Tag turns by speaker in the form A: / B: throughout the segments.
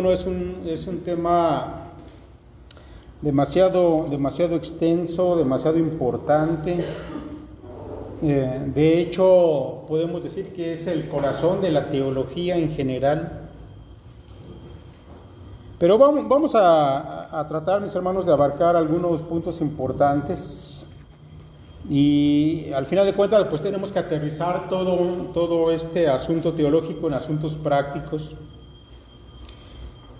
A: bueno, es un tema demasiado extenso, demasiado importante. De hecho, podemos decir que es el corazón de la teología en general. Pero vamos a tratar, mis hermanos, de abarcar algunos puntos importantes. Y al final de cuentas, pues tenemos que aterrizar todo este asunto teológico en asuntos prácticos.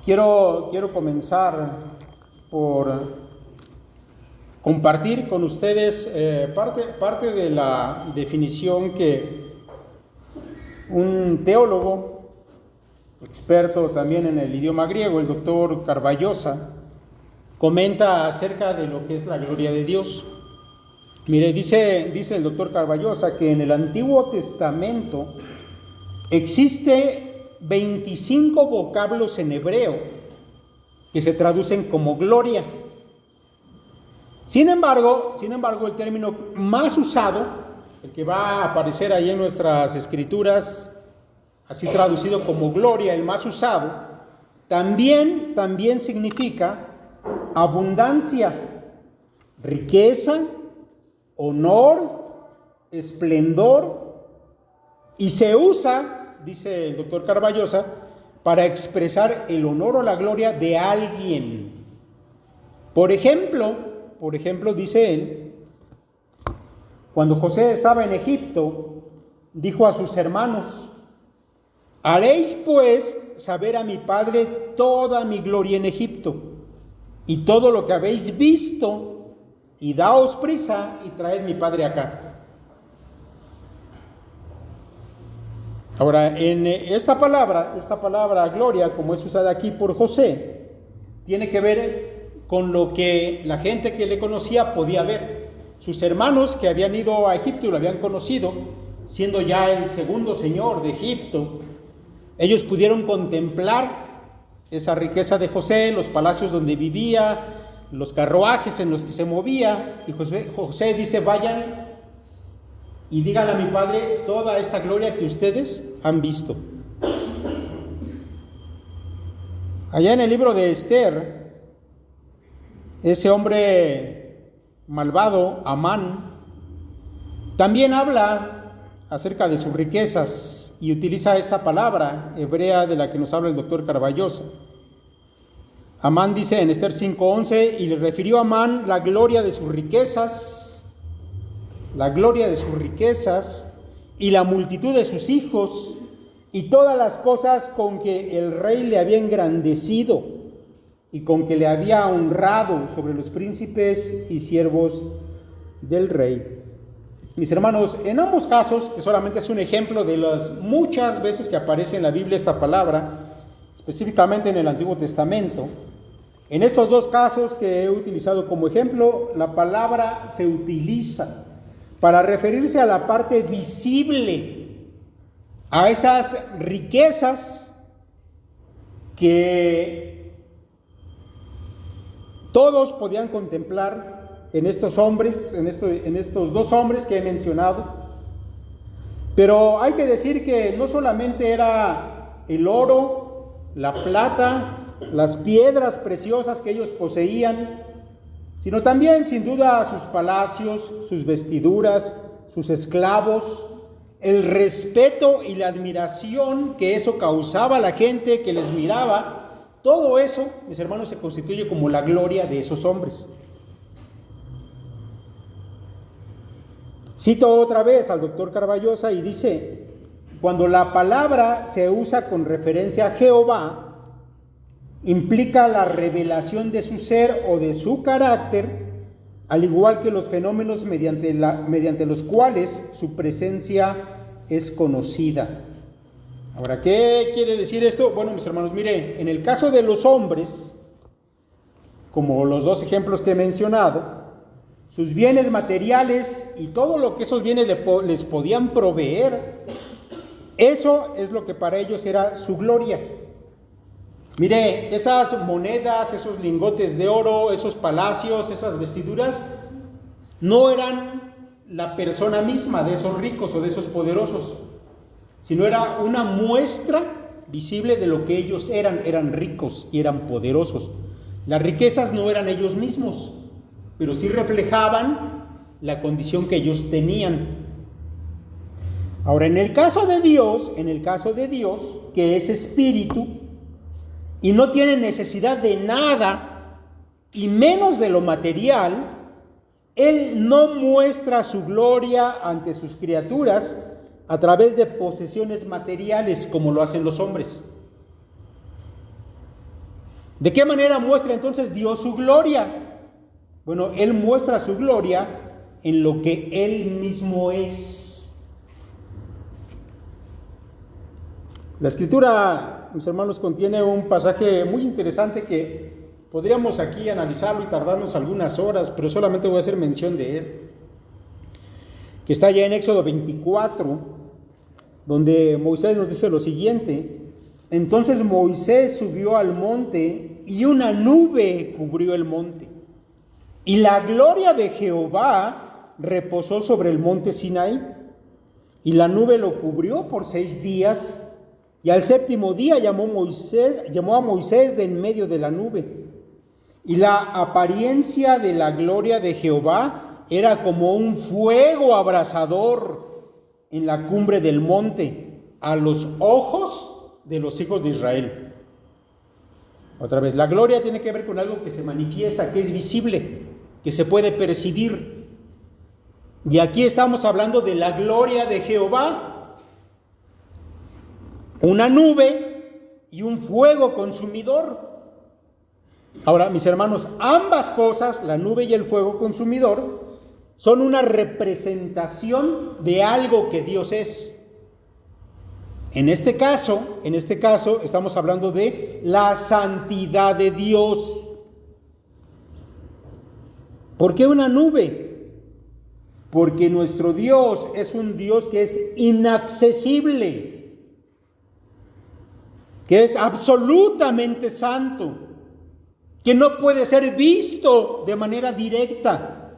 A: Quiero comenzar por compartir con ustedes parte de la definición que un teólogo, experto también en el idioma griego, el doctor Carballosa, comenta acerca de lo que es la gloria de Dios. Mire, dice el doctor Carballosa que en el Antiguo Testamento existe 25 vocablos en hebreo que se traducen como gloria. Sin embargo, el término más usado, el que va a aparecer ahí en nuestras escrituras, así traducido como gloria, el más usado, también significa abundancia, riqueza, honor, esplendor, y se usa, dice el doctor Carballosa, para expresar el honor o la gloria de alguien. Por ejemplo, dice él, cuando José estaba en Egipto, dijo a sus hermanos: haréis pues saber a mi padre toda mi gloria en Egipto, y todo lo que habéis visto, y daos prisa y traed mi padre acá. Ahora, en esta palabra gloria, como es usada aquí por José, tiene que ver con lo que la gente que le conocía podía ver. Sus hermanos que habían ido a Egipto y lo habían conocido, siendo ya el segundo señor de Egipto, ellos pudieron contemplar esa riqueza de José, los palacios donde vivía, los carruajes en los que se movía, y José dice: vayan y digan a mi padre toda esta gloria que ustedes han visto. Allá en el libro de Esther, ese hombre malvado, Amán, también habla acerca de sus riquezas y utiliza esta palabra hebrea de la que nos habla el doctor Carballosa. Amán dice en Esther 5:11: y le refirió a Amán la gloria de sus riquezas y la multitud de sus hijos y todas las cosas con que el rey le había engrandecido y con que le había honrado sobre los príncipes y siervos del rey. Mis hermanos, en ambos casos, que solamente es un ejemplo de las muchas veces que aparece en la Biblia esta palabra, específicamente en el Antiguo Testamento, en estos dos casos que he utilizado como ejemplo, la palabra se utiliza para referirse a la parte visible, a esas riquezas que todos podían contemplar en estos hombres, en estos dos hombres que he mencionado. Pero hay que decir que no solamente era el oro, la plata, las piedras preciosas que ellos poseían, sino también, sin duda, sus palacios, sus vestiduras, sus esclavos, el respeto y la admiración que eso causaba a la gente que les miraba. Todo eso, mis hermanos, se constituye como la gloria de esos hombres. Cito otra vez al doctor Carballosa y dice: cuando la palabra se usa con referencia a Jehová, implica la revelación de su ser o de su carácter, al igual que los fenómenos mediante los cuales su presencia es conocida. Ahora, ¿qué quiere decir esto? Bueno, mis hermanos, mire, en el caso de los hombres, como los dos ejemplos que he mencionado, sus bienes materiales y todo lo que esos bienes les podían proveer, eso es lo que para ellos era su gloria. Mire, esas monedas, esos lingotes de oro, esos palacios, esas vestiduras, no eran la persona misma de esos ricos o de esos poderosos, sino era una muestra visible de lo que ellos eran ricos y eran poderosos. Las riquezas no eran ellos mismos, pero sí reflejaban la condición que ellos tenían. Ahora, en el caso de Dios, que es espíritu y no tiene necesidad de nada y menos de lo material, Él no muestra su gloria ante sus criaturas a través de posesiones materiales como lo hacen los hombres. ¿De qué manera muestra entonces Dios su gloria? Bueno, Él muestra su gloria en lo que Él mismo es. La Escritura, mis hermanos, contiene un pasaje muy interesante que podríamos aquí analizarlo y tardarnos algunas horas, pero solamente voy a hacer mención de él, que está ya en Éxodo 24, donde Moisés nos dice lo siguiente: entonces Moisés subió al monte y una nube cubrió el monte, y la gloria de Jehová reposó sobre el monte Sinaí, y la nube lo cubrió por 6 días, y al 7º día llamó a Moisés de en medio de la nube, y la apariencia de la gloria de Jehová era como un fuego abrasador en la cumbre del monte, a los ojos de los hijos de Israel. Otra vez, la gloria tiene que ver con algo que se manifiesta, que es visible, que se puede percibir. Y aquí estamos hablando de la gloria de Jehová. Una nube y un fuego consumidor. Ahora, mis hermanos, ambas cosas, la nube y el fuego consumidor, son una representación de algo que Dios es. En este caso, estamos hablando de la santidad de Dios. ¿Por qué una nube? Porque nuestro Dios es un Dios que es inaccesible, que es absolutamente santo, que no puede ser visto de manera directa.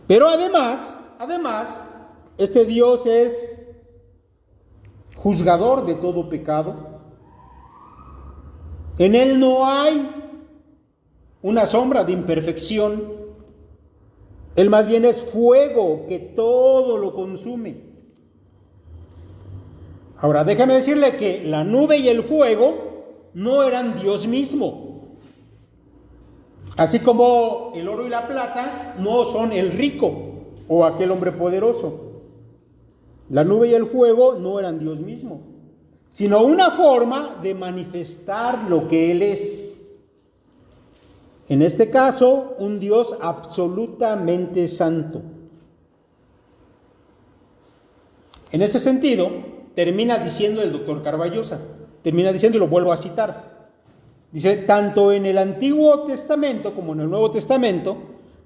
A: Pero además, este Dios es juzgador de todo pecado. En Él no hay una sombra de imperfección. Él más bien es fuego que todo lo consume. Ahora, déjame decirle que la nube y el fuego no eran Dios mismo. Así como el oro y la plata no son el rico o aquel hombre poderoso. La nube y el fuego no eran Dios mismo, sino una forma de manifestar lo que Él es. En este caso, un Dios absolutamente santo. En este sentido, termina diciendo el doctor Carballosa, y lo vuelvo a citar. Dice, tanto en el Antiguo Testamento como en el Nuevo Testamento,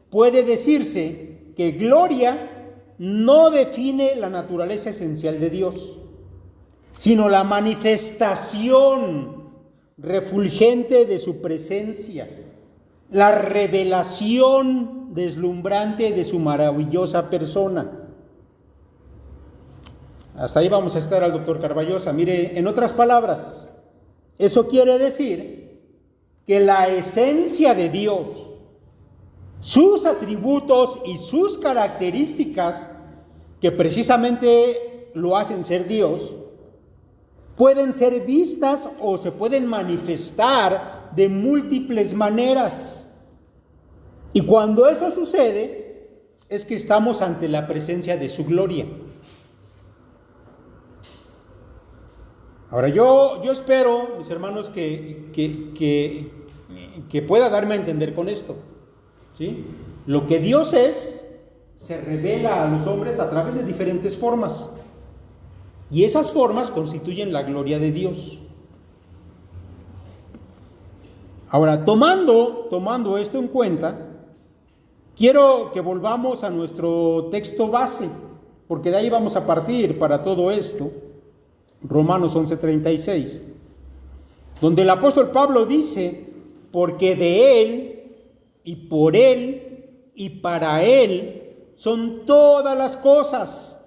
A: puede decirse que gloria no define la naturaleza esencial de Dios, sino la manifestación refulgente de su presencia, la revelación deslumbrante de su maravillosa persona. Hasta ahí vamos a estar al doctor Carballosa. Mire, en otras palabras, eso quiere decir que la esencia de Dios, sus atributos y sus características, que precisamente lo hacen ser Dios, pueden ser vistas o se pueden manifestar de múltiples maneras. Y cuando eso sucede, es que estamos ante la presencia de su gloria. Ahora, yo espero, mis hermanos, que pueda darme a entender con esto, ¿sí? Lo que Dios es, se revela a los hombres a través de diferentes formas. Y esas formas constituyen la gloria de Dios. Ahora, tomando esto en cuenta, quiero que volvamos a nuestro texto base, porque de ahí vamos a partir para todo esto. Romanos 11:36, donde el apóstol Pablo dice, porque de Él, y por Él, y para Él, son todas las cosas.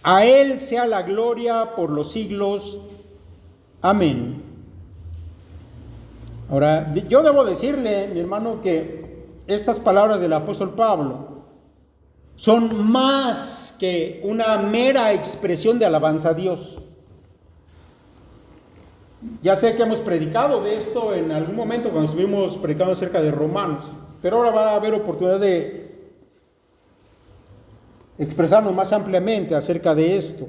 A: A Él sea la gloria por los siglos. Amén. Ahora, yo debo decirle, mi hermano, que estas palabras del apóstol Pablo son más que una mera expresión de alabanza a Dios. Ya sé que hemos predicado de esto en algún momento cuando estuvimos predicando acerca de Romanos, pero ahora va a haber oportunidad de expresarnos más ampliamente acerca de esto.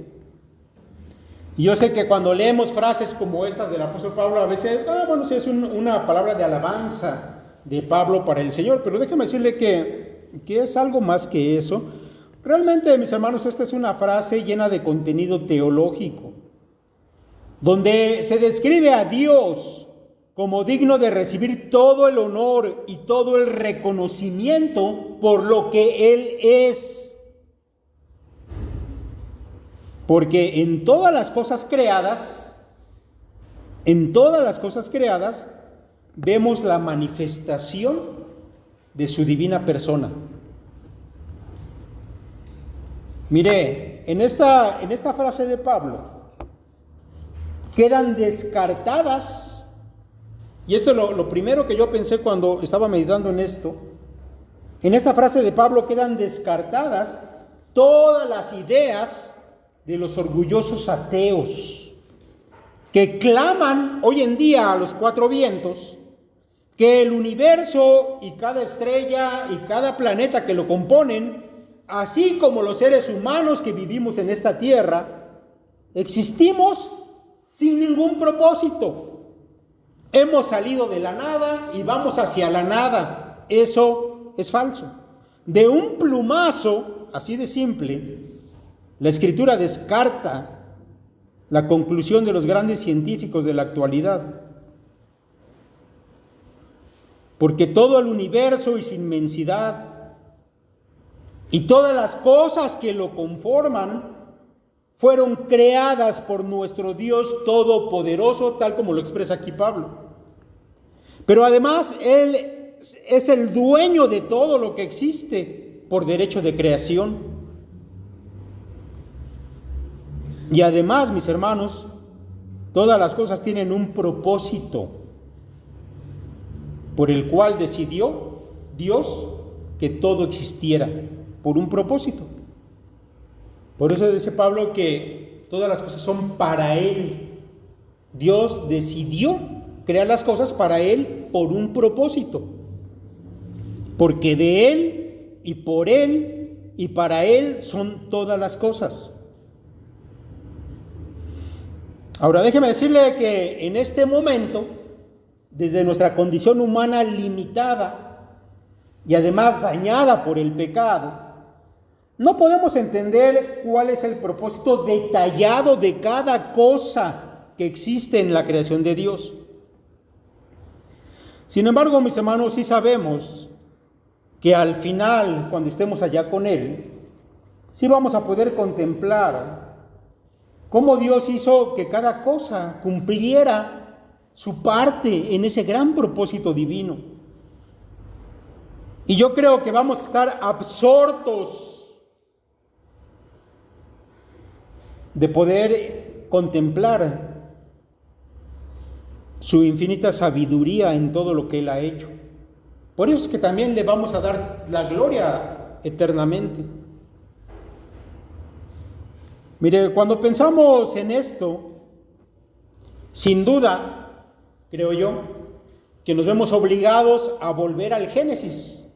A: Y yo sé que cuando leemos frases como estas del apóstol Pablo, a veces, bueno, sí es una palabra de alabanza de Pablo para el Señor, pero déjeme decirle que es algo más que eso. Realmente, mis hermanos, esta es una frase llena de contenido teológico, donde se describe a Dios como digno de recibir todo el honor y todo el reconocimiento por lo que Él es. Porque en todas las cosas creadas, vemos la manifestación de su divina persona. Mire, en esta frase de Pablo quedan descartadas, y esto es lo primero que yo pensé cuando estaba meditando en esto, en esta frase de Pablo quedan descartadas todas las ideas de los orgullosos ateos que claman hoy en día a los cuatro vientos que el universo y cada estrella y cada planeta que lo componen, así como los seres humanos que vivimos en esta tierra, existimos sin ningún propósito. Hemos salido de la nada y vamos hacia la nada. Eso es falso. De un plumazo, así de simple, la Escritura descarta la conclusión de los grandes científicos de la actualidad. Porque todo el universo y su inmensidad y todas las cosas que lo conforman fueron creadas por nuestro Dios Todopoderoso, tal como lo expresa aquí Pablo. Pero además, Él es el dueño de todo lo que existe por derecho de creación. Y además, mis hermanos, todas las cosas tienen un propósito por el cual decidió Dios que todo existiera, por un propósito. Por eso dice Pablo que todas las cosas son para Él. Dios decidió crear las cosas para Él por un propósito. Porque de Él y por Él y para Él son todas las cosas. Ahora déjeme decirle que en este momento, desde nuestra condición humana limitada y además dañada por el pecado, no podemos entender cuál es el propósito detallado de cada cosa que existe en la creación de Dios. Sin embargo, mis hermanos, sí sabemos que al final, cuando estemos allá con Él, sí vamos a poder contemplar cómo Dios hizo que cada cosa cumpliera su parte en ese gran propósito divino. Y yo creo que vamos a estar absortos de poder contemplar su infinita sabiduría en todo lo que Él ha hecho. Por eso es que también le vamos a dar la gloria eternamente. Mire, cuando pensamos en esto, sin duda, creo yo, que nos vemos obligados a volver al Génesis,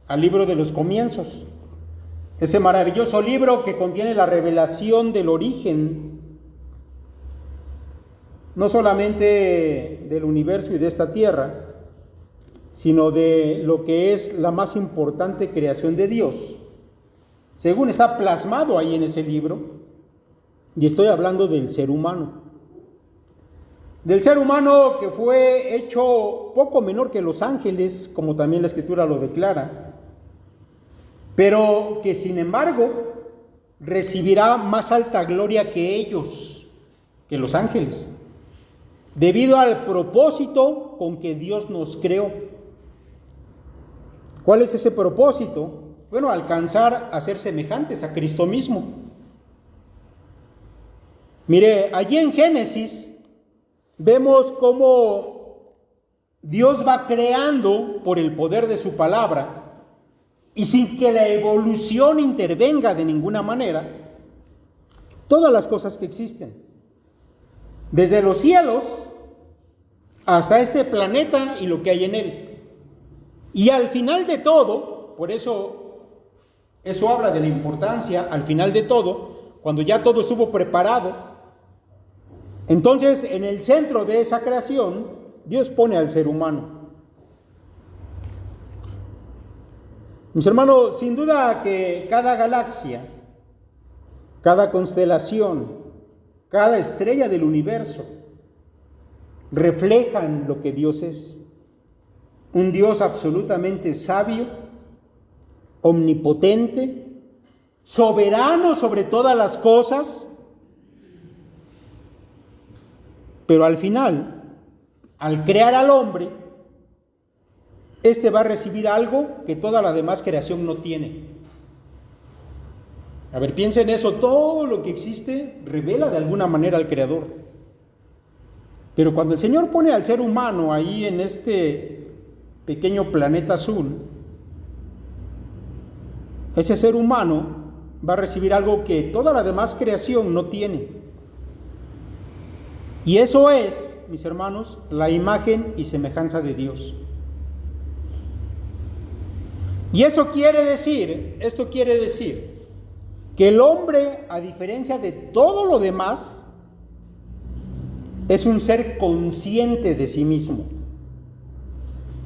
A: al libro de los comienzos, ese maravilloso libro que contiene la revelación del origen, no solamente del universo y de esta tierra, sino de lo que es la más importante creación de Dios, según está plasmado ahí en ese libro. Y estoy hablando del ser humano. Del ser humano que fue hecho poco menor que los ángeles, como también la Escritura lo declara, pero que sin embargo recibirá más alta gloria que ellos, que los ángeles, debido al propósito con que Dios nos creó. ¿Cuál es ese propósito? Bueno, alcanzar a ser semejantes a Cristo mismo. Mire, allí en Génesis vemos cómo Dios va creando por el poder de su palabra y sin que la evolución intervenga de ninguna manera todas las cosas que existen. Desde los cielos hasta este planeta y lo que hay en él. Y al final de todo, por eso habla de la importancia, al final de todo, cuando ya todo estuvo preparado, entonces en el centro de esa creación, Dios pone al ser humano. Mis hermanos, sin duda que cada galaxia, cada constelación, cada estrella del universo reflejan lo que Dios es. Un Dios absolutamente sabio, omnipotente, soberano sobre todas las cosas, pero al final, al crear al hombre, éste va a recibir algo que toda la demás creación no tiene. A ver, piensen en eso, todo lo que existe revela de alguna manera al Creador. Pero cuando el Señor pone al ser humano ahí en este pequeño planeta azul, ese ser humano va a recibir algo que toda la demás creación no tiene. Y eso es, mis hermanos, la imagen y semejanza de Dios. Y esto quiere decir que el hombre, a diferencia de todo lo demás, es un ser consciente de sí mismo.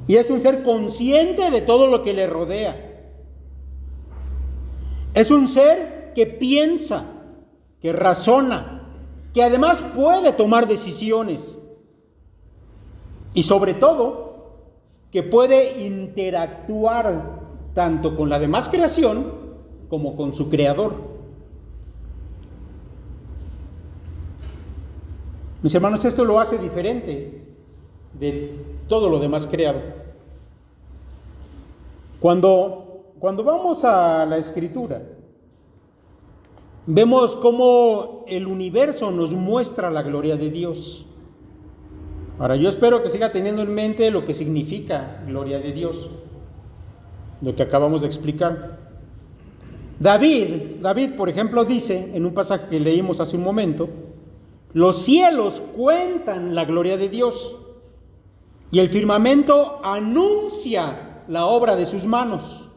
A: Y es un ser consciente de todo lo que le rodea. Es un ser que piensa, que razona, que además puede tomar decisiones. Y sobre todo, que puede interactuar tanto con la demás creación como con su creador. Mis hermanos, esto lo hace diferente de todo lo demás creado. Cuando vamos a la Escritura, vemos cómo el universo nos muestra la gloria de Dios. Ahora, yo espero que siga teniendo en mente lo que significa gloria de Dios, lo que acabamos de explicar. David, por ejemplo, dice en un pasaje que leímos hace un momento: los cielos cuentan la gloria de Dios y el firmamento anuncia la obra de sus manos.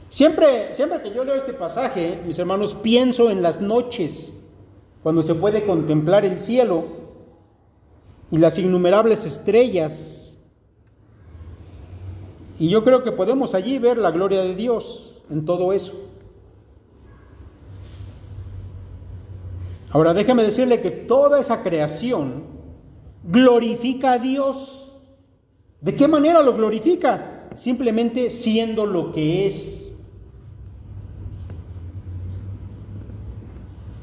A: Siempre que yo leo este pasaje, mis hermanos, pienso en las noches, cuando se puede contemplar el cielo y las innumerables estrellas. Y yo creo que podemos allí ver la gloria de Dios en todo eso. Ahora déjeme decirle que toda esa creación glorifica a Dios. ¿De qué manera lo glorifica? Simplemente siendo lo que es.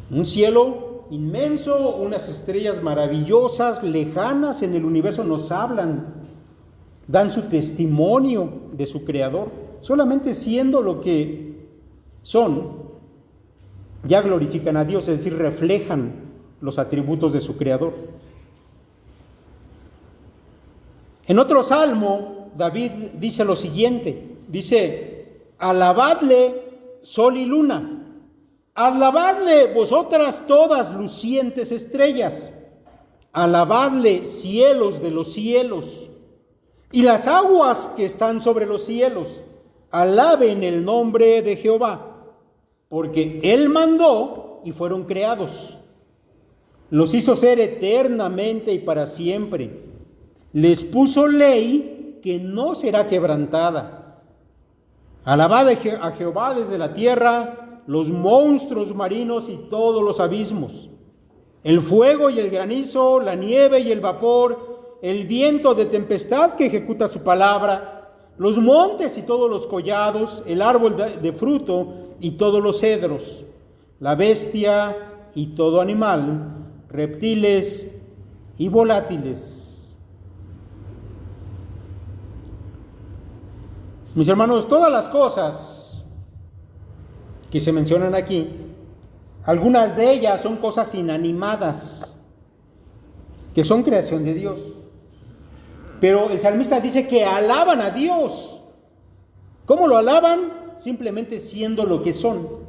A: Un cielo inmenso, unas estrellas maravillosas, lejanas en el universo, nos hablan, dan su testimonio de su creador. Solamente siendo lo que son, ya glorifican a Dios, es decir, reflejan los atributos de su creador. En otro salmo, David dice lo siguiente, dice: alabadle sol y luna, alabadle vosotras todas lucientes estrellas, alabadle cielos de los cielos, y las aguas que están sobre los cielos, alaben el nombre de Jehová, porque Él mandó y fueron creados. Los hizo ser eternamente y para siempre. Les puso ley que no será quebrantada. Alabad a Jehová desde la tierra, los monstruos marinos y todos los abismos, el fuego y el granizo, la nieve y el vapor, el viento de tempestad que ejecuta su palabra, los montes y todos los collados, el árbol de fruto y todos los cedros, la bestia y todo animal, reptiles y volátiles. Mis hermanos, todas las cosas que se mencionan aquí Algunas de ellas son cosas inanimadas, que son creación de Dios. Pero el salmista dice que alaban a Dios. ¿Cómo lo alaban? Simplemente siendo lo que son.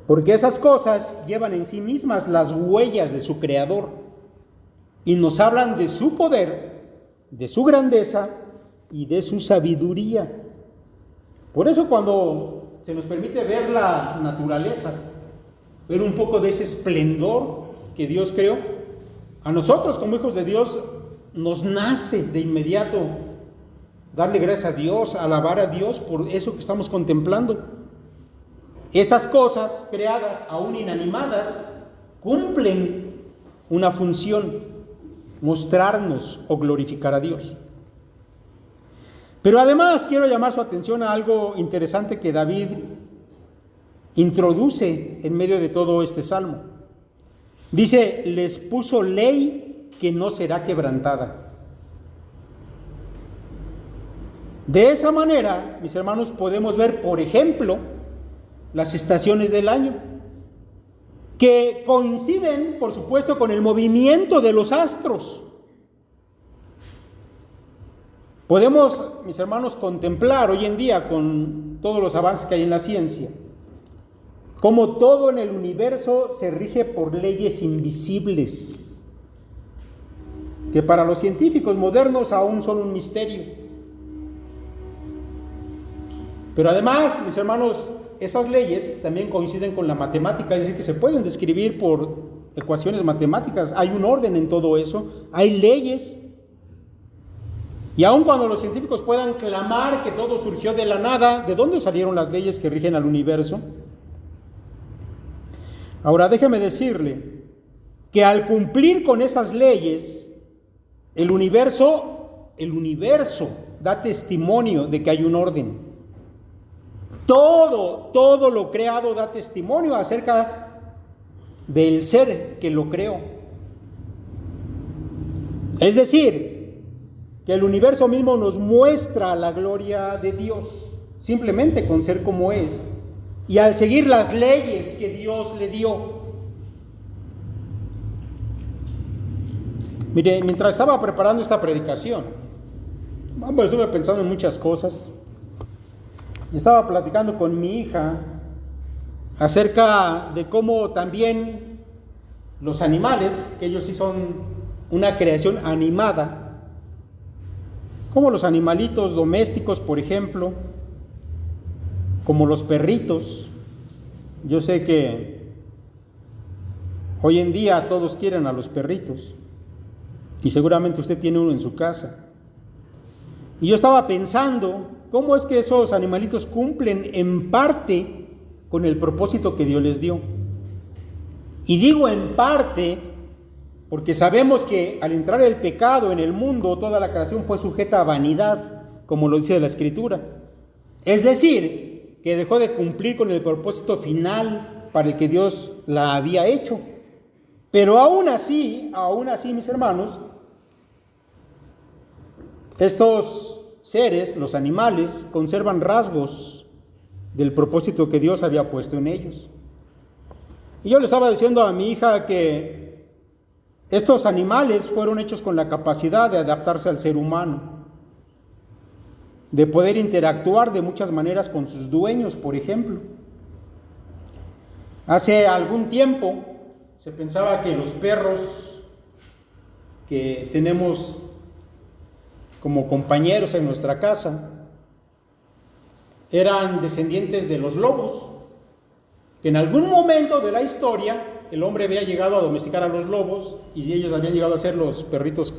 A: Porque esas cosas llevan en sí mismas las huellas de su creador y nos hablan de su poder, de su grandeza y de su sabiduría. Por eso cuando se nos permite ver la naturaleza, ver un poco de ese esplendor que Dios creó, a nosotros como hijos de Dios nos nace de inmediato darle gracias a Dios, alabar a Dios por eso que estamos contemplando. Esas cosas creadas, aún inanimadas, cumplen una función: mostrarnos o glorificar a Dios. Pero además quiero llamar su atención a algo interesante que David introduce en medio de todo este salmo. Dice: les puso ley que no será quebrantada. De esa manera, mis hermanos, podemos ver, por ejemplo, las estaciones del año, que coinciden, por supuesto, con el movimiento de los astros. Podemos, mis hermanos, contemplar hoy en día, con todos los avances que hay en la ciencia, cómo todo en el universo se rige por leyes invisibles, que para los científicos modernos aún son un misterio. Pero además, mis hermanos, esas leyes también coinciden con la matemática, es decir, que se pueden describir por ecuaciones matemáticas. Hay un orden en todo eso, hay leyes. Y aun cuando los científicos puedan clamar que todo surgió de la nada, ¿de dónde salieron las leyes que rigen al universo? Ahora déjeme decirle que al cumplir con esas leyes, el universo da testimonio de que hay un orden. Todo lo creado da testimonio acerca del ser que lo creó. Es decir, que el universo mismo nos muestra la gloria de Dios, simplemente con ser como es, y al seguir las leyes que Dios le dio. Mire, mientras estaba preparando esta predicación, estuve pensando en muchas cosas. Y estaba platicando con mi hija acerca de cómo también los animales, que ellos sí son una creación animada, como los animalitos domésticos, por ejemplo, como los perritos. Yo sé que hoy en día todos quieren a los perritos y seguramente usted tiene uno en su casa. Y yo estaba pensando cómo es que esos animalitos cumplen en parte con el propósito que Dios les dio. Y digo en parte porque sabemos que al entrar el pecado en el mundo, toda la creación fue sujeta a vanidad, como lo dice la Escritura. Es decir, que dejó de cumplir con el propósito final para el que Dios la había hecho. Pero aún así, mis hermanos, estos seres, los animales, conservan rasgos del propósito que Dios había puesto en ellos. Y yo le estaba diciendo a mi hija que estos animales fueron hechos con la capacidad de adaptarse al ser humano, de poder interactuar de muchas maneras con sus dueños, por ejemplo. Hace algún tiempo se pensaba que los perros que tenemos como compañeros en nuestra casa eran descendientes de los lobos, que en algún momento de la historia el hombre había llegado a domesticar a los lobos y ellos habían llegado a ser los perritos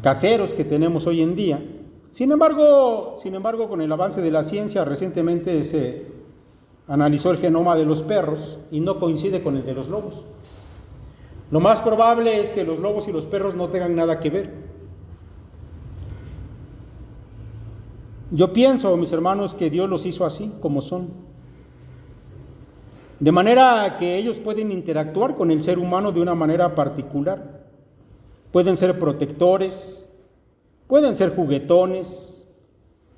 A: caseros que tenemos hoy en día. Sin embargo, con el avance de la ciencia, recientemente se analizó el genoma de los perros y no coincide con el de los lobos. Lo más probable es que los lobos y los perros no tengan nada que ver. Yo pienso, mis hermanos, que Dios los hizo así como son, de manera que ellos pueden interactuar con el ser humano de una manera particular. Pueden ser protectores, pueden ser juguetones,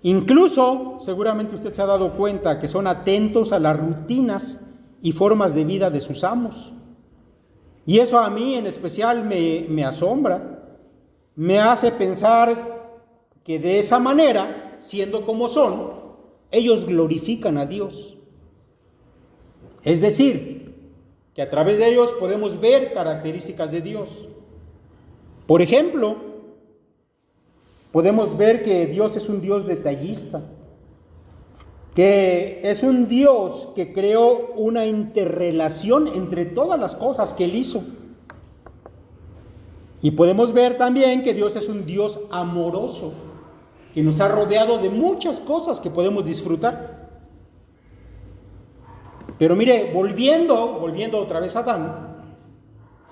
A: Incluso, seguramente usted se ha dado cuenta que son atentos a las rutinas y formas de vida de sus amos. Y eso a mí en especial me asombra, me hace pensar que de esa manera, siendo como son, ellos glorifican a Dios. Es decir, que a través de ellos podemos ver características de Dios. Por ejemplo, podemos ver que Dios es un Dios detallista, que es un Dios que creó una interrelación entre todas las cosas que Él hizo. Y podemos ver también que Dios es un Dios amoroso, que nos ha rodeado de muchas cosas que podemos disfrutar. Pero mire, volviendo otra vez a Adán,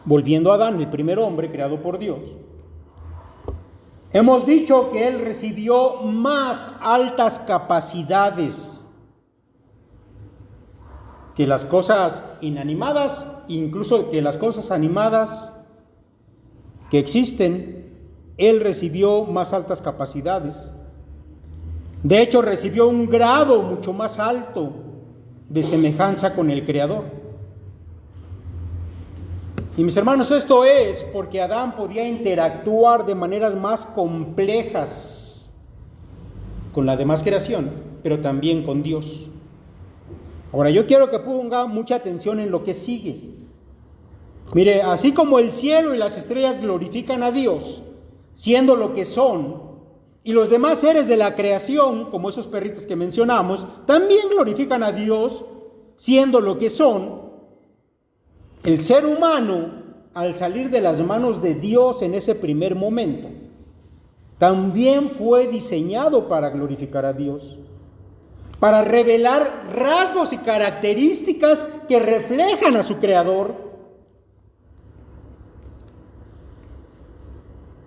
A: el primer hombre creado por Dios, hemos dicho que él recibió más altas capacidades que las cosas inanimadas, incluso que las cosas animadas que existen. Él recibió más altas capacidades. De hecho, recibió un grado mucho más alto de semejanza con el Creador. Y mis hermanos, esto es porque Adán podía interactuar de maneras más complejas con la demás creación, pero también con Dios. Ahora, yo quiero que ponga mucha atención en lo que sigue. Mire, así como el cielo y las estrellas glorifican a Dios, siendo lo que son, y los demás seres de la creación, como esos perritos que mencionamos, también glorifican a Dios, siendo lo que son, el ser humano, al salir de las manos de Dios en ese primer momento, también fue diseñado para glorificar a Dios, para revelar rasgos y características que reflejan a su Creador.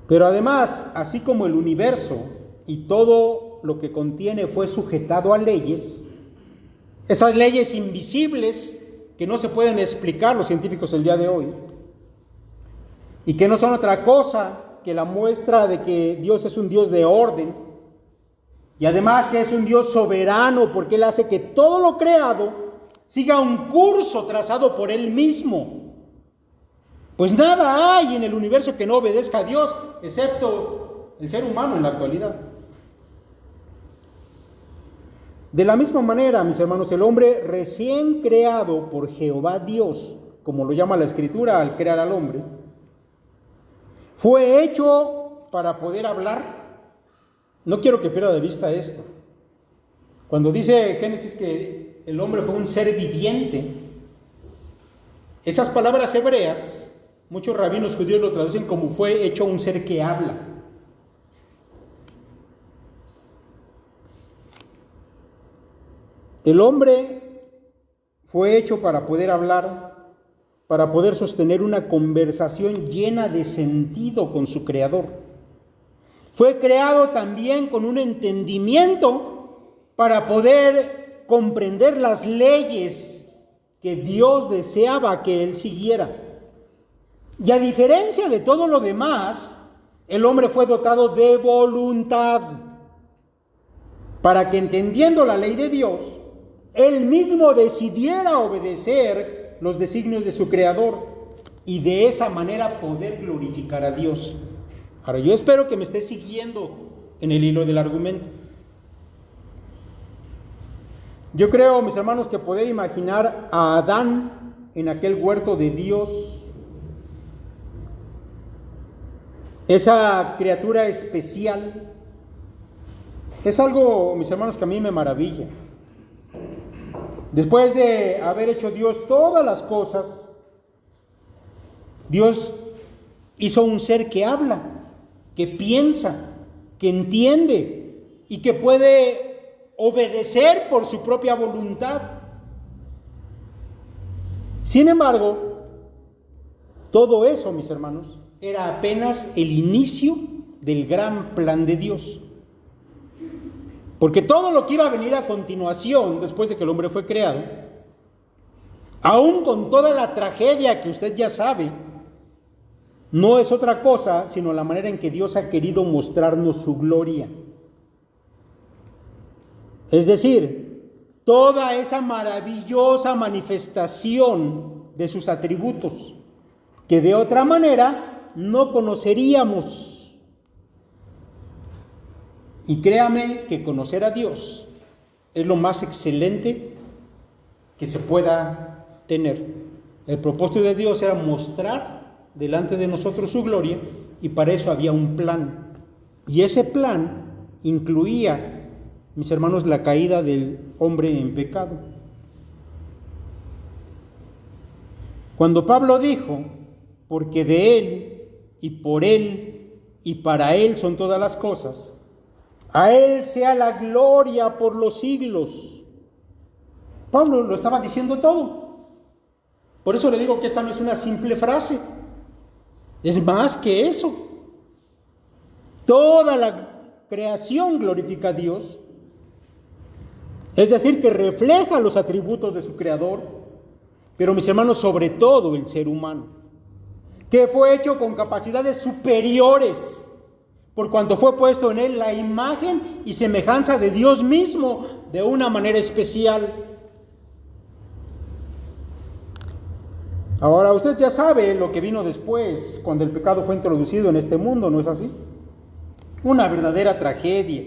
A: Pero además, así como el universo y todo lo que contiene fue sujetado a leyes, esas leyes invisibles que no se pueden explicar los científicos el día de hoy, y que no son otra cosa que la muestra de que Dios es un Dios de orden, y además que es un Dios soberano, porque Él hace que todo lo creado siga un curso trazado por Él mismo. Pues nada hay en el universo que no obedezca a Dios, excepto el ser humano en la actualidad. De la misma manera, mis hermanos, el hombre recién creado por Jehová Dios, como lo llama la Escritura al crear al hombre, fue hecho para poder hablar. No quiero que pierda de vista esto. Cuando dice Génesis que el hombre fue un ser viviente, esas palabras hebreas, muchos rabinos judíos lo traducen como fue hecho un ser que habla. El hombre fue hecho para poder hablar, para poder sostener una conversación llena de sentido con su Creador. Fue creado también con un entendimiento para poder comprender las leyes que Dios deseaba que él siguiera. Y a diferencia de todo lo demás, el hombre fue dotado de voluntad para que, entendiendo la ley de Dios, él mismo decidiera obedecer los designios de su Creador y de esa manera poder glorificar a Dios. Ahora, yo espero que me esté siguiendo en el hilo del argumento. Yo creo, mis hermanos, que poder imaginar a Adán en aquel huerto de Dios, esa criatura especial, es algo, mis hermanos, que a mí me maravilla. Después de haber hecho Dios todas las cosas, Dios hizo un ser que habla, que piensa, que entiende y que puede obedecer por su propia voluntad. Sin embargo, todo eso, mis hermanos, era apenas el inicio del gran plan de Dios. Porque todo lo que iba a venir a continuación, después de que el hombre fue creado, aún con toda la tragedia que usted ya sabe, no es otra cosa sino la manera en que Dios ha querido mostrarnos su gloria. Es decir, toda esa maravillosa manifestación de sus atributos, que de otra manera no conoceríamos. Y créame que conocer a Dios es lo más excelente que se pueda tener. El propósito de Dios era mostrar delante de nosotros su gloria, y para eso había un plan. Y ese plan incluía, mis hermanos, la caída del hombre en pecado. Cuando Pablo dijo, porque de Él y por Él y para Él son todas las cosas, a Él sea la gloria por los siglos. Pablo lo estaba diciendo todo. Por eso le digo que esta no es una simple frase, es más que eso. Toda la creación glorifica a Dios, es decir, que refleja los atributos de su creador, pero mis hermanos, sobre todo el ser humano, que fue hecho con capacidades superiores, por cuanto fue puesto en él la imagen y semejanza de Dios mismo de una manera especial. Ahora usted ya sabe lo que vino después, cuando el pecado fue introducido en este mundo, ¿no es así? Una verdadera tragedia.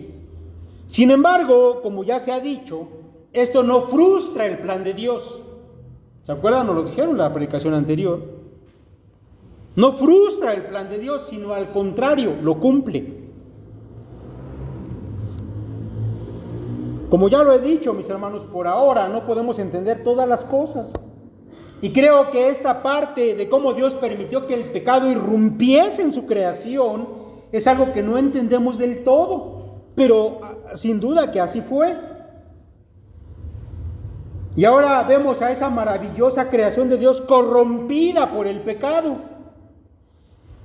A: Sin embargo, como ya se ha dicho, esto no frustra el plan de Dios. ¿Se acuerdan? Nos lo dijeron en la predicación anterior. No frustra el plan de Dios, sino al contrario, lo cumple. Como ya lo he dicho, mis hermanos, por ahora no podemos entender todas las cosas. Y creo que esta parte de cómo Dios permitió que el pecado irrumpiese en su creación es algo que no entendemos del todo, pero sin duda que así fue. Y ahora vemos a esa maravillosa creación de Dios corrompida por el pecado.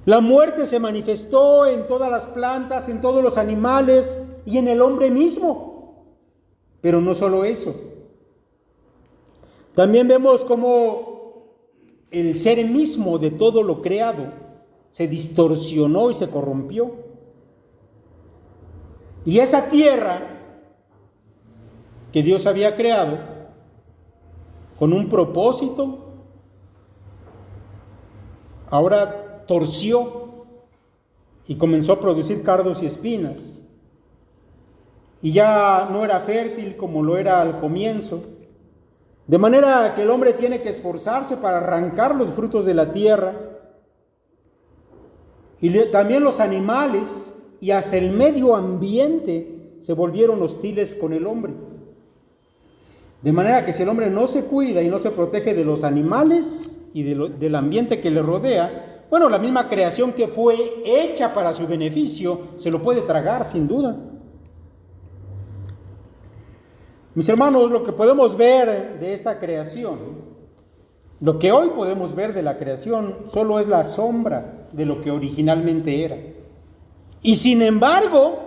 A: La muerte se manifestó en todas las plantas, en todos los animales y en el hombre mismo. Pero no solo eso. También vemos cómo el ser mismo de todo lo creado se distorsionó y se corrompió. Y esa tierra que Dios había creado con un propósito, ahora torció y comenzó a producir cardos y espinas. Y ya no era fértil como lo era al comienzo. De manera que el hombre tiene que esforzarse para arrancar los frutos de la tierra. Y también los animales y hasta el medio ambiente se volvieron hostiles con el hombre. De manera que si el hombre no se cuida y no se protege de los animales y del ambiente que le rodea, bueno, la misma creación que fue hecha para su beneficio se lo puede tragar sin duda. Mis hermanos, lo que podemos ver de esta creación, lo que hoy podemos ver de la creación, solo es la sombra de lo que originalmente era. Y sin embargo,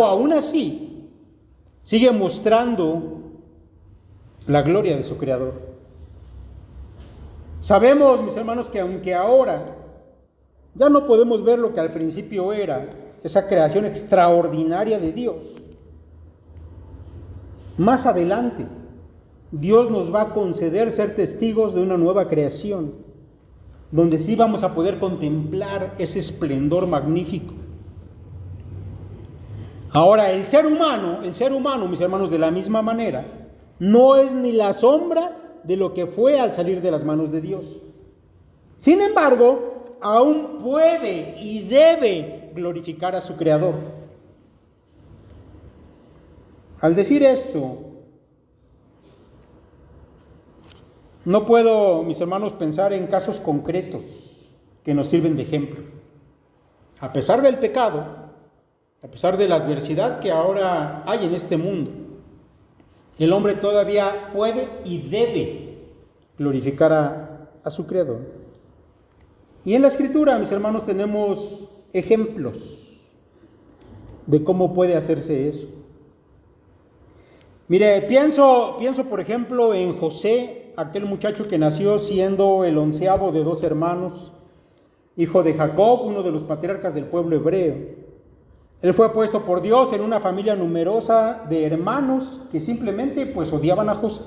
A: aún así, sigue mostrando la gloria de su creador. Sabemos, mis hermanos, que aunque ahora ya no podemos ver lo que al principio era, esa creación extraordinaria de Dios, más adelante Dios nos va a conceder ser testigos de una nueva creación, donde sí vamos a poder contemplar ese esplendor magnífico. Ahora, el ser humano, mis hermanos, de la misma manera, no es ni la sombra de lo que fue al salir de las manos de Dios. Sin embargo, aún puede y debe glorificar a su Creador. Al decir esto, no puedo, mis hermanos, pensar en casos concretos que nos sirven de ejemplo. A pesar del pecado, a pesar de la adversidad que ahora hay en este mundo, el hombre todavía puede y debe glorificar a su Creador. Y en la Escritura, mis hermanos, tenemos ejemplos de cómo puede hacerse eso. Mire, pienso por ejemplo en José, aquel muchacho que nació siendo el 11º de 2 hermanos, hijo de Jacob, uno de los patriarcas del pueblo hebreo. Él fue puesto por Dios en una familia numerosa de hermanos que simplemente pues odiaban a José.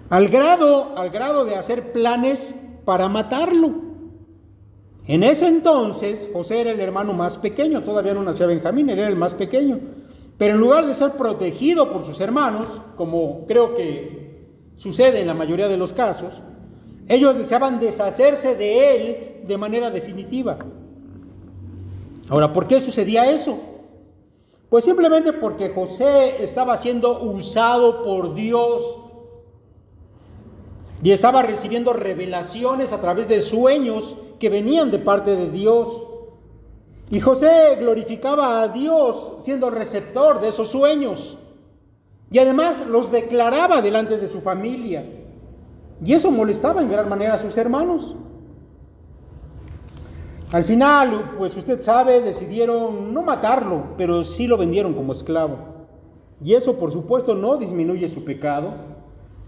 A: Al grado de hacer planes para matarlo. En ese entonces José era el hermano más pequeño, todavía no nacía Benjamín, él era el más pequeño. Pero en lugar de ser protegido por sus hermanos, como creo que sucede en la mayoría de los casos, ellos deseaban deshacerse de él de manera definitiva. Ahora, ¿por qué sucedía eso? Pues simplemente porque José estaba siendo usado por Dios y estaba recibiendo revelaciones a través de sueños que venían de parte de Dios. Y José glorificaba a Dios siendo receptor de esos sueños. Y además los declaraba delante de su familia. Y eso molestaba en gran manera a sus hermanos. Al final, pues usted sabe, decidieron no matarlo, pero sí lo vendieron como esclavo. Y eso, por supuesto, no disminuye su pecado.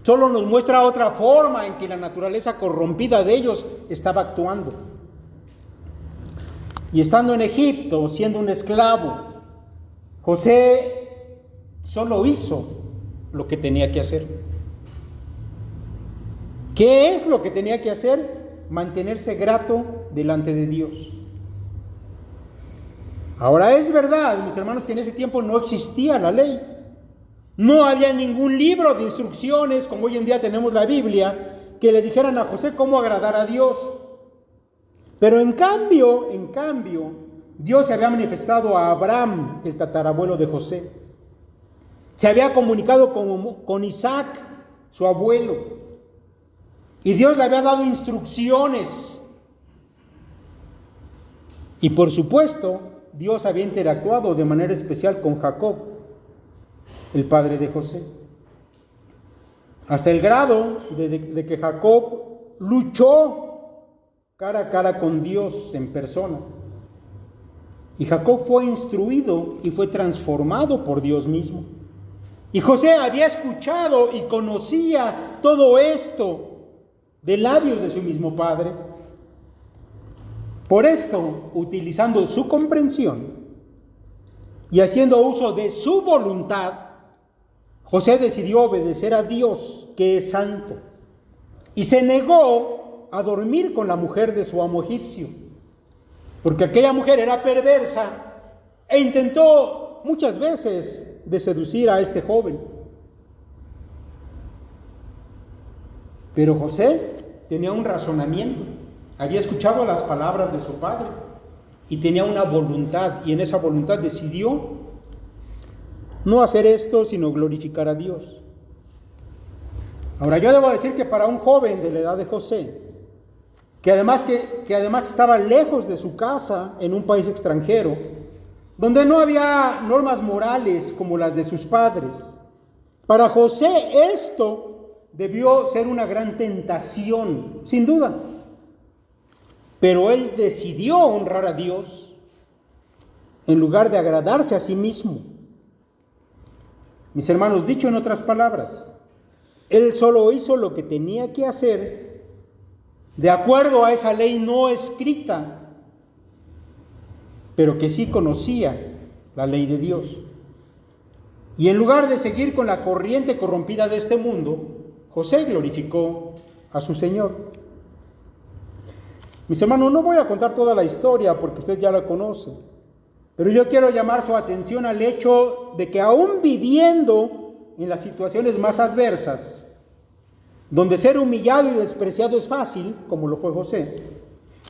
A: Solo nos muestra otra forma en que la naturaleza corrompida de ellos estaba actuando. Y estando en Egipto, siendo un esclavo, José solo hizo lo que tenía que hacer. ¿Qué es lo que tenía que hacer? Mantenerse grato delante de Dios. Ahora es verdad, mis hermanos, que en ese tiempo no existía la ley. No había ningún libro de instrucciones, como hoy en día tenemos la Biblia, que le dijeran a José cómo agradar a Dios. Pero en cambio, Dios se había manifestado a Abraham, el tatarabuelo de José. Se había comunicado con Isaac, su abuelo. Y Dios le había dado instrucciones. Y por supuesto, Dios había interactuado de manera especial con Jacob, el padre de José. Hasta el grado de que Jacob luchó cara a cara con Dios en persona. Y Jacob fue instruido y fue transformado por Dios mismo. Y José había escuchado y conocía todo esto de labios de su mismo padre. Por esto, utilizando su comprensión y haciendo uso de su voluntad, José decidió obedecer a Dios, que es santo, y se negó a dormir con la mujer de su amo egipcio, porque aquella mujer era perversa e intentó muchas veces de seducir a este joven. Pero José tenía un razonamiento, había escuchado las palabras de su padre y tenía una voluntad, y en esa voluntad decidió no hacer esto, sino glorificar a Dios. Ahora, yo debo decir que para un joven de la edad de José, que además estaba lejos de su casa en un país extranjero, donde no había normas morales como las de sus padres, para José esto debió ser una gran tentación, sin duda. Pero él decidió honrar a Dios en lugar de agradarse a sí mismo. Mis hermanos, dicho en otras palabras, él solo hizo lo que tenía que hacer de acuerdo a esa ley no escrita, pero que sí conocía la ley de Dios. Y en lugar de seguir con la corriente corrompida de este mundo, José glorificó a su Señor. Mis hermanos, no voy a contar toda la historia porque usted ya la conoce, pero yo quiero llamar su atención al hecho de que aún viviendo en las situaciones más adversas, donde ser humillado y despreciado es fácil, como lo fue José,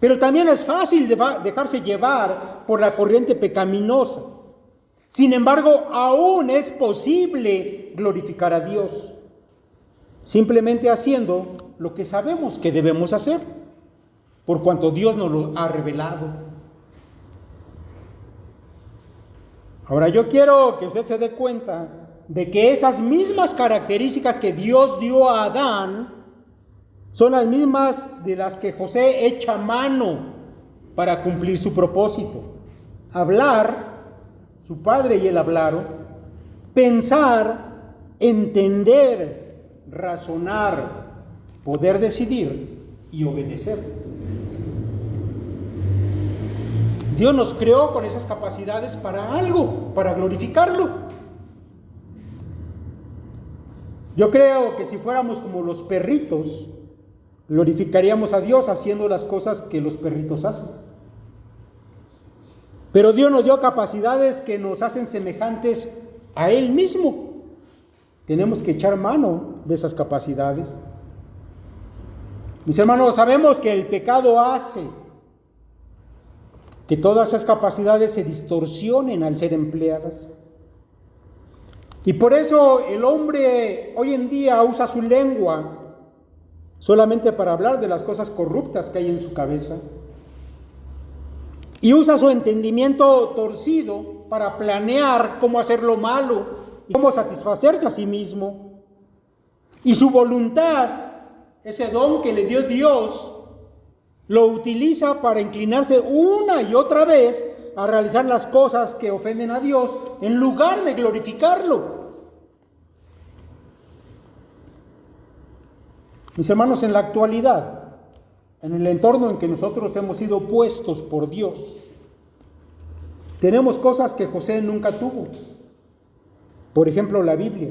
A: pero también es fácil dejarse llevar por la corriente pecaminosa. Sin embargo, aún es posible glorificar a Dios, simplemente haciendo lo que sabemos que debemos hacer, por cuanto Dios nos lo ha revelado. Ahora, yo quiero que usted se dé cuenta de que esas mismas características que Dios dio a Adán son las mismas de las que José echa mano para cumplir su propósito. Hablar, su padre y él hablaron, pensar, entender, razonar, poder decidir y obedecer. Dios nos creó con esas capacidades para algo, para glorificarlo. Yo creo que si fuéramos como los perritos, glorificaríamos a Dios haciendo las cosas que los perritos hacen. Pero Dios nos dio capacidades que nos hacen semejantes a Él mismo. Tenemos que echar mano de esas capacidades. Mis hermanos, sabemos que el pecado hace que todas esas capacidades se distorsionen al ser empleadas. Y por eso el hombre hoy en día usa su lengua solamente para hablar de las cosas corruptas que hay en su cabeza. Y usa su entendimiento torcido para planear cómo hacer lo malo y cómo satisfacerse a sí mismo. Y su voluntad, ese don que le dio Dios, lo utiliza para inclinarse una y otra vez a realizar las cosas que ofenden a Dios en lugar de glorificarlo. Mis hermanos, en la actualidad, en el entorno en que nosotros hemos sido puestos por Dios, tenemos cosas que José nunca tuvo. Por ejemplo, la Biblia.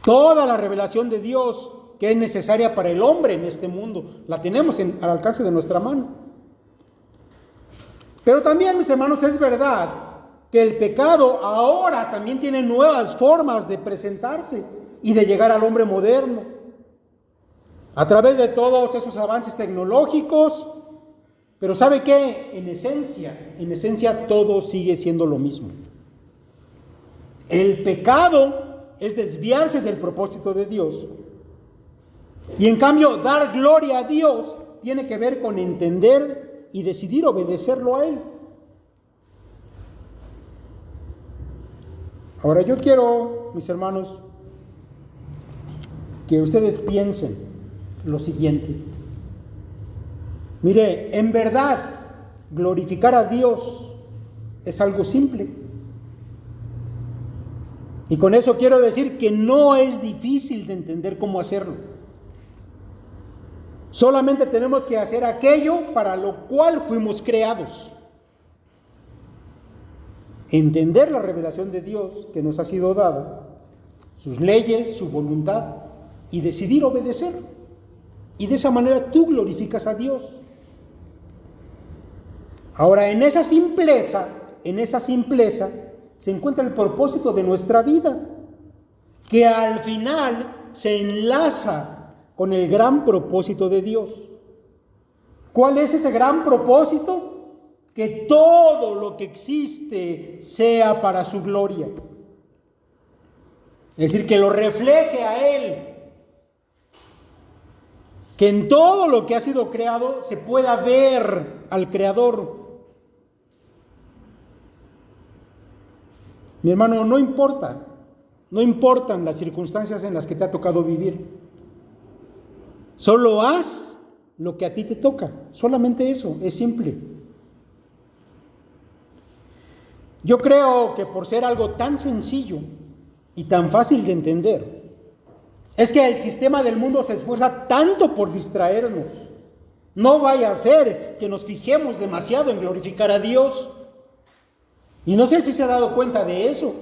A: Toda la revelación de Dios que es necesaria para el hombre en este mundo, la tenemos al alcance de nuestra mano. Pero también, mis hermanos, es verdad que el pecado ahora también tiene nuevas formas de presentarse y de llegar al hombre moderno. A través de todos esos avances tecnológicos, pero ¿sabe qué? En esencia todo sigue siendo lo mismo. El pecado es desviarse del propósito de Dios. Y en cambio, dar gloria a Dios tiene que ver con entender y decidir obedecerlo a Él. Ahora yo quiero, mis hermanos, que ustedes piensen lo siguiente. Mire, en verdad, glorificar a Dios es algo simple. Y con eso quiero decir que no es difícil de entender cómo hacerlo. Solamente tenemos que hacer aquello para lo cual fuimos creados. Entender la revelación de Dios que nos ha sido dada, sus leyes, su voluntad, y decidir obedecer. Y de esa manera tú glorificas a Dios. Ahora, en esa simpleza se encuentra el propósito de nuestra vida, que al final se enlaza con el gran propósito de Dios. ¿Cuál es ese gran propósito? Que todo lo que existe sea para su gloria. Es decir, que lo refleje a Él. Que en todo lo que ha sido creado se pueda ver al Creador. Mi hermano, no importan las circunstancias en las que te ha tocado vivir. Solo haz lo que a ti te toca. Solamente eso, es simple. Yo creo que por ser algo tan sencillo y tan fácil de entender, es que el sistema del mundo se esfuerza tanto por distraernos. No vaya a ser que nos fijemos demasiado en glorificar a Dios. Y no sé si se ha dado cuenta de eso.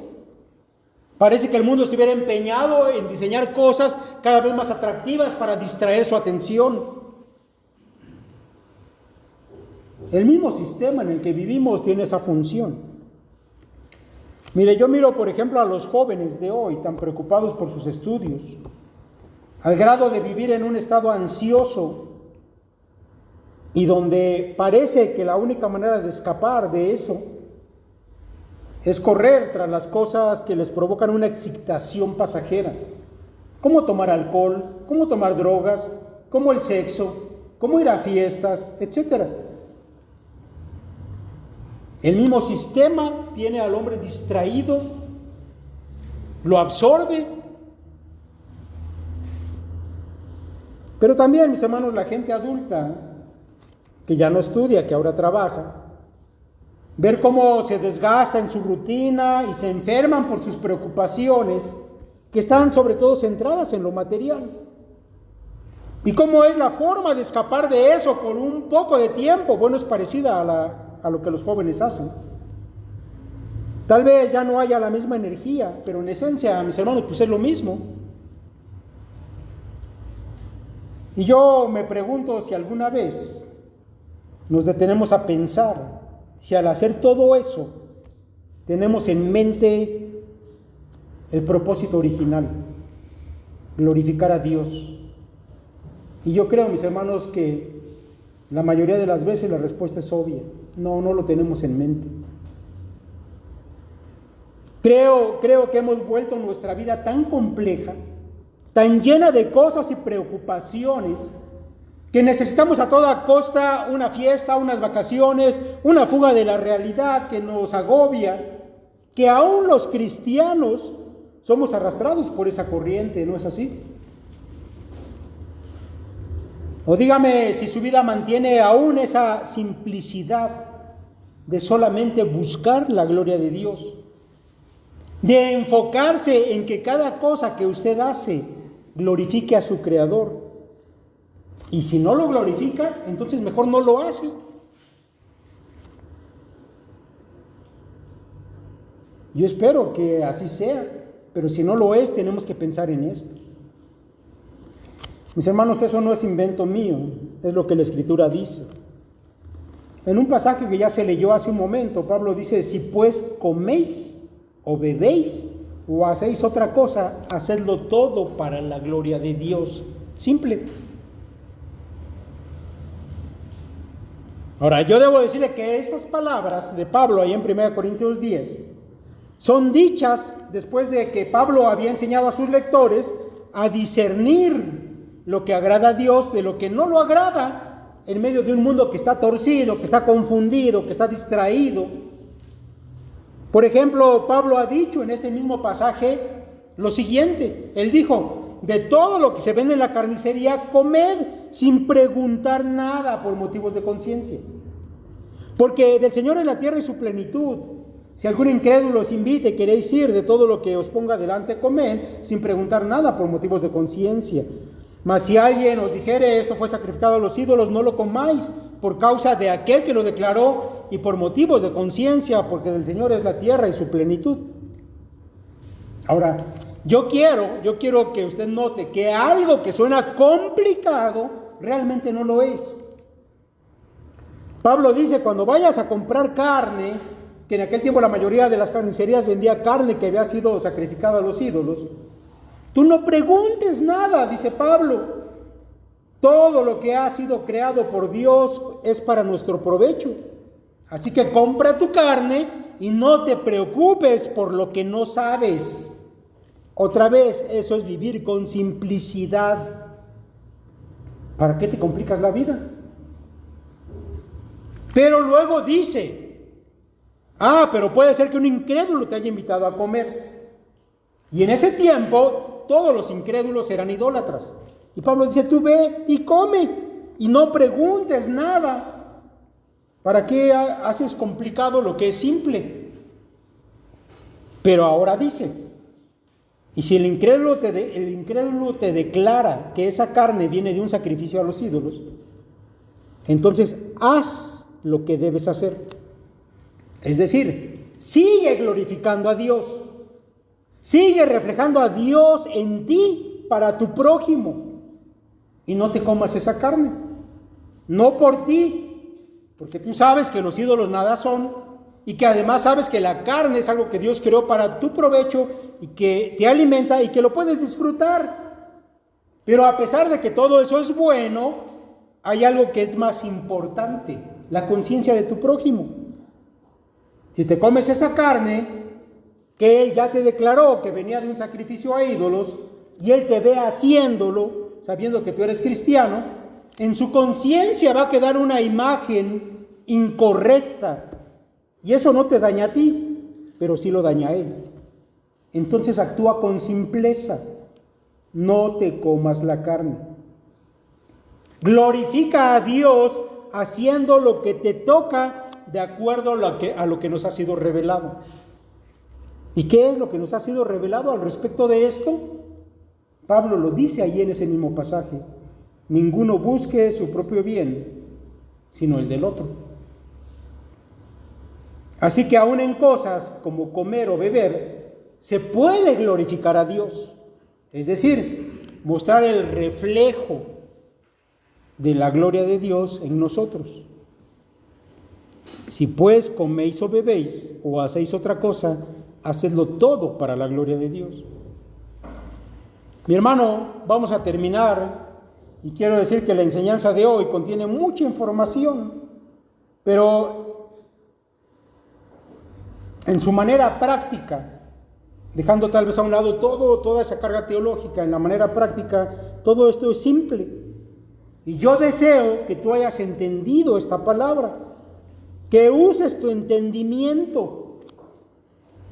A: Parece que el mundo estuviera empeñado en diseñar cosas cada vez más atractivas para distraer su atención. El mismo sistema en el que vivimos tiene esa función. Mire, yo miro, por ejemplo, a los jóvenes de hoy tan preocupados por sus estudios, al grado de vivir en un estado ansioso y donde parece que la única manera de escapar de eso es correr tras las cosas que les provocan una excitación pasajera, como tomar alcohol, como tomar drogas, como el sexo, como ir a fiestas, etc. El mismo sistema tiene al hombre distraído, lo absorbe. Pero también, mis hermanos, la gente adulta, que ya no estudia, que ahora trabaja, ver cómo se desgasta en su rutina y se enferman por sus preocupaciones, que están sobre todo centradas en lo material. ¿Y cómo es la forma de escapar de eso por un poco de tiempo? Bueno, es parecida a lo que los jóvenes hacen. Tal vez ya no haya la misma energía, pero en esencia, mis hermanos, pues es lo mismo. Y yo me pregunto si alguna vez nos detenemos a pensar si al hacer todo eso tenemos en mente el propósito original, glorificar a Dios. Y yo creo, mis hermanos, que la mayoría de las veces la respuesta es obvia. No lo tenemos en mente. Creo que hemos vuelto nuestra vida tan compleja, tan llena de cosas y preocupaciones, que necesitamos a toda costa una fiesta, unas vacaciones, una fuga de la realidad que nos agobia, que aún los cristianos somos arrastrados por esa corriente, ¿no es así? O dígame si su vida mantiene aún esa simplicidad de solamente buscar la gloria de Dios, de enfocarse en que cada cosa que usted hace glorifique a su Creador. Y si no lo glorifica, entonces mejor no lo hace. Yo espero que así sea, pero si no lo es, tenemos que pensar en esto. Mis hermanos, eso no es invento mío, es lo que la Escritura dice. En un pasaje que ya se leyó hace un momento, Pablo dice: si pues coméis o bebéis o hacéis otra cosa, hacedlo todo para la gloria de Dios. Simple. Ahora, yo debo decirle que estas palabras de Pablo ahí en 1 Corintios 10 son dichas después de que Pablo había enseñado a sus lectores a discernir lo que agrada a Dios de lo que no lo agrada en medio de un mundo que está torcido, que está confundido, que está distraído. Por ejemplo, Pablo ha dicho en este mismo pasaje lo siguiente. Él dijo: de todo lo que se vende en la carnicería, comed sin preguntar nada por motivos de conciencia. Porque del Señor es la tierra y su plenitud. Si algún incrédulo os invite y queréis ir, de todo lo que os ponga delante, comed sin preguntar nada por motivos de conciencia. Mas si alguien os dijere: esto fue sacrificado a los ídolos, no lo comáis por causa de aquel que lo declaró y por motivos de conciencia, porque del Señor es la tierra y su plenitud. Ahora, yo quiero que usted note que algo que suena complicado realmente no lo es. Pablo dice: cuando vayas a comprar carne, que en aquel tiempo la mayoría de las carnicerías vendía carne que había sido sacrificada a los ídolos, tú no preguntes nada, dice Pablo. Todo lo que ha sido creado por Dios es para nuestro provecho. Así que compra tu carne y no te preocupes por lo que no sabes. Otra vez, eso es vivir con simplicidad. ¿Para qué te complicas la vida? Pero luego dice: pero puede ser que un incrédulo te haya invitado a comer. Y en ese tiempo todos los incrédulos eran idólatras. Y Pablo dice: tú ve y come y no preguntes nada. ¿Para qué haces complicado lo que es simple? Pero ahora dice: y si el incrédulo te declara que esa carne viene de un sacrificio a los ídolos, entonces haz lo que debes hacer. Es decir, sigue glorificando a Dios. Sigue reflejando a Dios en ti para tu prójimo. Y no te comas esa carne. No por ti, porque tú sabes que los ídolos nada son, y que además sabes que la carne es algo que Dios creó para tu provecho y que te alimenta y que lo puedes disfrutar. Pero a pesar de que todo eso es bueno, hay algo que es más importante: la conciencia de tu prójimo. Si te comes esa carne que Él ya te declaró que venía de un sacrificio a ídolos, y Él te ve haciéndolo, sabiendo que tú eres cristiano, en su conciencia va a quedar una imagen incorrecta. Y eso no te daña a ti, pero sí lo daña a Él. Entonces actúa con simpleza. No te comas la carne. Glorifica a Dios haciendo lo que te toca de acuerdo a lo que nos ha sido revelado. ¿Y qué es lo que nos ha sido revelado al respecto de esto? Pablo lo dice ahí en ese mismo pasaje: ninguno busque su propio bien, sino el del otro. Así que aún en cosas como comer o beber, se puede glorificar a Dios. Es decir, mostrar el reflejo de la gloria de Dios en nosotros. Si pues coméis o bebéis o hacéis otra cosa, hacedlo todo para la gloria de Dios. Mi hermano, vamos a terminar y quiero decir que la enseñanza de hoy contiene mucha información, pero en su manera práctica, dejando tal vez a un lado toda esa carga teológica, en la manera práctica, todo esto es simple. Y yo deseo que tú hayas entendido esta palabra, que uses tu entendimiento.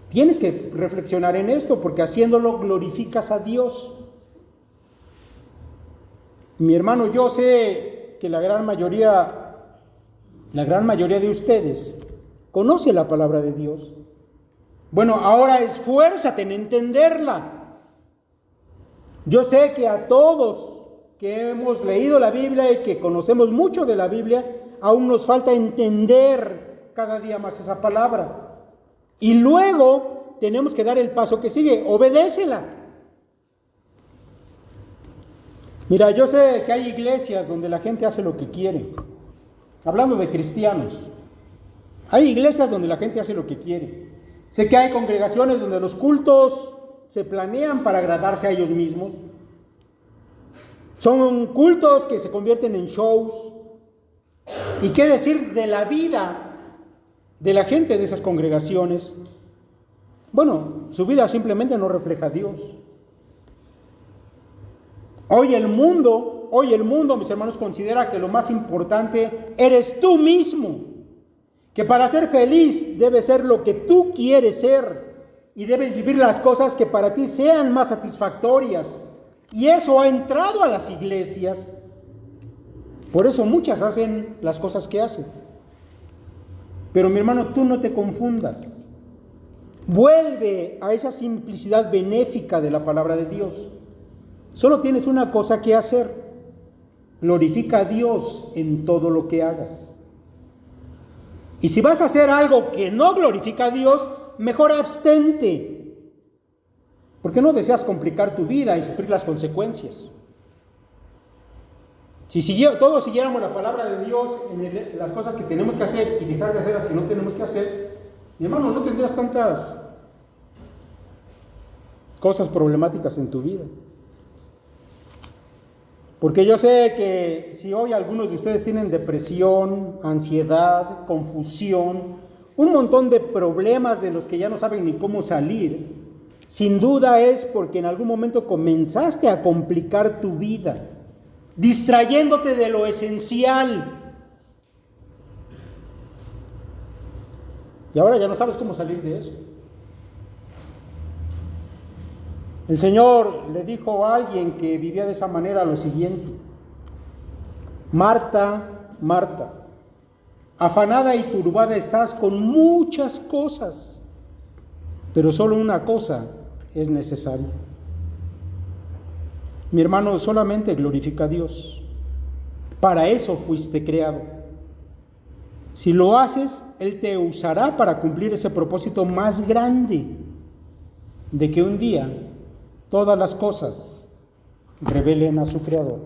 A: Tienes que reflexionar en esto, porque haciéndolo glorificas a Dios. Mi hermano, yo sé que la gran mayoría de ustedes conoce la palabra de Dios. Bueno, ahora esfuérzate en entenderla. Yo sé que a todos que hemos leído la Biblia y que conocemos mucho de la Biblia, aún nos falta entender cada día más esa palabra. Y luego tenemos que dar el paso que sigue, obedécela. Mira, yo sé que hay iglesias donde la gente hace lo que quiere. Hablando de cristianos, hay iglesias donde la gente hace lo que quiere. Sé que hay congregaciones donde los cultos se planean para agradarse a ellos mismos. Son cultos que se convierten en shows. ¿Y qué decir de la vida de la gente de esas congregaciones? Bueno, su vida simplemente no refleja a Dios. Hoy el mundo, mis hermanos, considera que lo más importante eres tú mismo. Que para ser feliz debes ser lo que tú quieres ser y debes vivir las cosas que para ti sean más satisfactorias. Y eso ha entrado a las iglesias. Por eso muchas hacen las cosas que hacen. Pero mi hermano, tú no te confundas. Vuelve a esa simplicidad benéfica de la palabra de Dios. Solo tienes una cosa que hacer. Glorifica a Dios en todo lo que hagas. Y si vas a hacer algo que no glorifica a Dios, mejor abstente. Porque no deseas complicar tu vida y sufrir las consecuencias. Si todos siguiéramos la palabra de Dios en las cosas que tenemos que hacer y dejar de hacer las que no tenemos que hacer, mi hermano, no tendrías tantas cosas problemáticas en tu vida. Porque yo sé que si hoy algunos de ustedes tienen depresión, ansiedad, confusión, un montón de problemas de los que ya no saben ni cómo salir, sin duda es porque en algún momento comenzaste a complicar tu vida, distrayéndote de lo esencial. Y ahora ya no sabes cómo salir de eso. El Señor le dijo a alguien que vivía de esa manera lo siguiente: Marta, Marta, afanada y turbada estás con muchas cosas, pero solo una cosa es necesaria. Mi hermano, solamente glorifica a Dios. Para eso fuiste creado. Si lo haces, Él te usará para cumplir ese propósito más grande de que un día todas las cosas revelen a su Creador.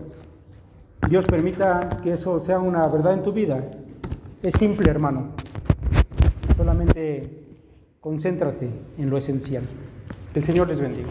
A: Dios permita que eso sea una verdad en tu vida. Es simple, hermano. Solamente concéntrate en lo esencial. Que el Señor les bendiga.